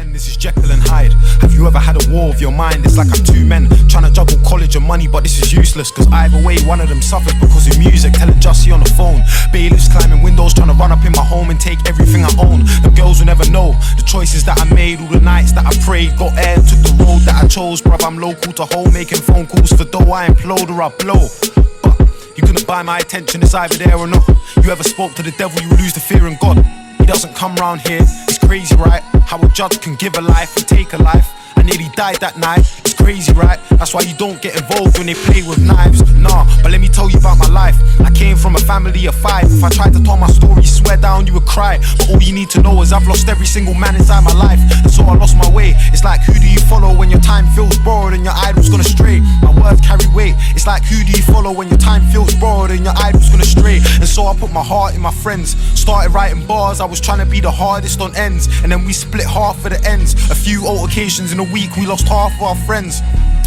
men, this is Jekyll and Hyde. Have you ever had a war with your mind? It's like I'm two men trying to juggle college and money, but this is useless, cause either way one of them suffers because of music. Telling Jussie on the phone, bailiffs climbing windows trying to run up in my home and take everything I own. The girls will never know the choices that I made, all the nights that I prayed. Got air, took the road that I chose, bruv. I'm local to home, making phone calls for dough. I implode or I blow. You couldn't buy my attention, it's either there or not. You ever spoke to the devil, you lose the fear in God. He doesn't come round here, it's crazy, right? How a judge can give a life and take a life. I nearly died that night, it's crazy, right? That's why you don't get involved when they play with knives. Nah, but let me tell you about my life. I came from a family of 5. If I tried to tell my story, swear down you would cry. But all you need to know is I've lost every single man inside my life, and so I lost my way. It's like, who do you follow when your time feels borrowed and your idol's gonna stray? My words carry weight. It's like, who do you follow when your time feels borrowed and your idol's gonna stray? And so I put my heart in my friends, started writing bars. I was trying to be the hardest on ends, and then we split half of the ends. A few altercations in a week, we lost half of our friends.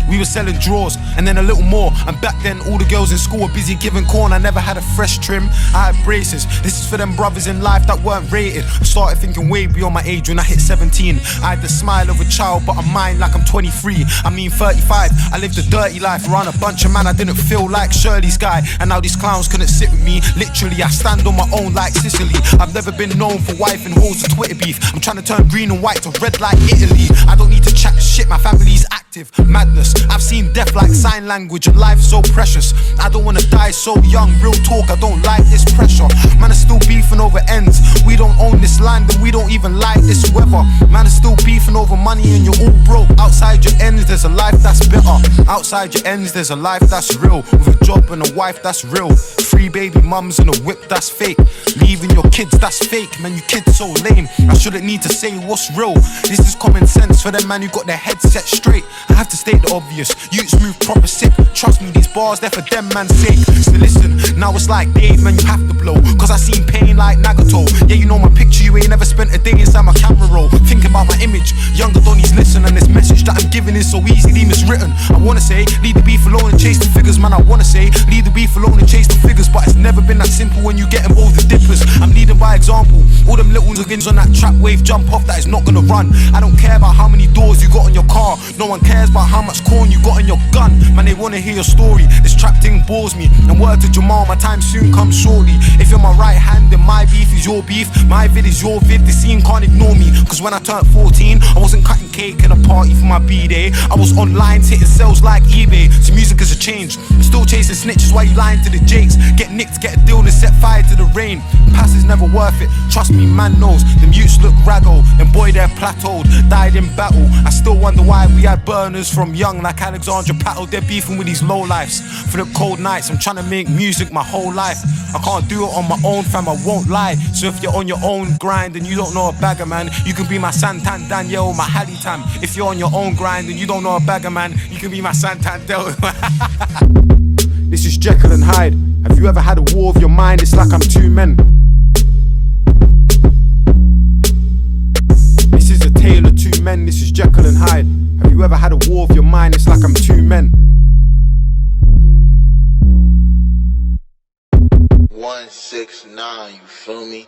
We were selling drawers and then a little more, and back then all the girls in school were busy giving corn. I never had a fresh trim, I had braces. This is for them brothers in life that weren't rated. I started thinking way beyond my age when I hit 17. I had the smile of a child, but I'm mine like I'm 23. I mean 35, I lived a dirty life around a bunch of man I didn't feel like Shirley's guy. And now these clowns couldn't sit with me. Literally, I stand on my own like Sicily. I've never been known for wife and hoes or Twitter beef. I'm trying to turn green and white to red like Italy. I don't need to chat shit, my family's active. Madness, I've seen death like sign language, and life so precious. I don't wanna die so young, real talk, I don't like this pressure. Man is still beefing over ends. We don't own this land and we don't even like this weather. Man is still beefing over money and you're all broke. Outside your ends there's a life that's better. Outside your ends there's a life that's real, with a job and a wife that's real. 3 baby mums and a whip that's fake. Leaving your kids, that's fake. Man, you kids so lame, I shouldn't need to say what's real. This is common sense for them man who got their head set straight. I have to state the obvious, youths move proper sip. Trust me, these bars, they're for them man's sake. So listen, now it's like Dave, man, you have to blow, cause I seen pain like Nagato. Yeah, you know my picture, you ain't never spent a day inside my camera roll. Think about my image, younger Donnies listen, and this message that I'm giving is so easily miswritten. I wanna say, leave the beef alone and chase the figures. Man, I wanna say, leave the beef alone and chase the figures, but it's never been that simple when you get involved with dippers. I'm leading by example, all them little niggas on that trap wave jump off that is not gonna run. I don't care about how many doors you got on your car, no one cares about how much corn you got in your gun. Man, they wanna hear your story, this trap thing bores me. And word to Jamal, my time soon comes shortly. If you're my right hand, then my beef is your beef, my vid is your vid. The scene can't ignore me, cause when I turned 14 I wasn't cutting cake in a party for my B-day. I was online hitting sales like eBay. So music has a change, I'm still chasing snitches while you lying to the jakes. Get nicked, get a deal and set fire to the rain. Pass is never worth it, trust me, man knows. Them youths look raggo, and boy they're plateaued, died in battle. I still wonder why we had burners from young like Alexandra Paddle. They're beefing with these low lifes for the cold nights. I'm trying to make music my whole life, I can't do it on my own, fam, I won't lie. So if you're on your own grind and you don't know a bagger, man, you can be my Santan Daniel or my Halitam. If you're on your own grind and you don't know a bagger, man, you can be my Santan Del. This is Jekyll and Hyde. Have you ever had a war of your mind? It's like I'm two men. This is a tale of two men. This is Jekyll and Hyde. Have you ever had a war of your mind? It's like I'm two men. 169, you feel me?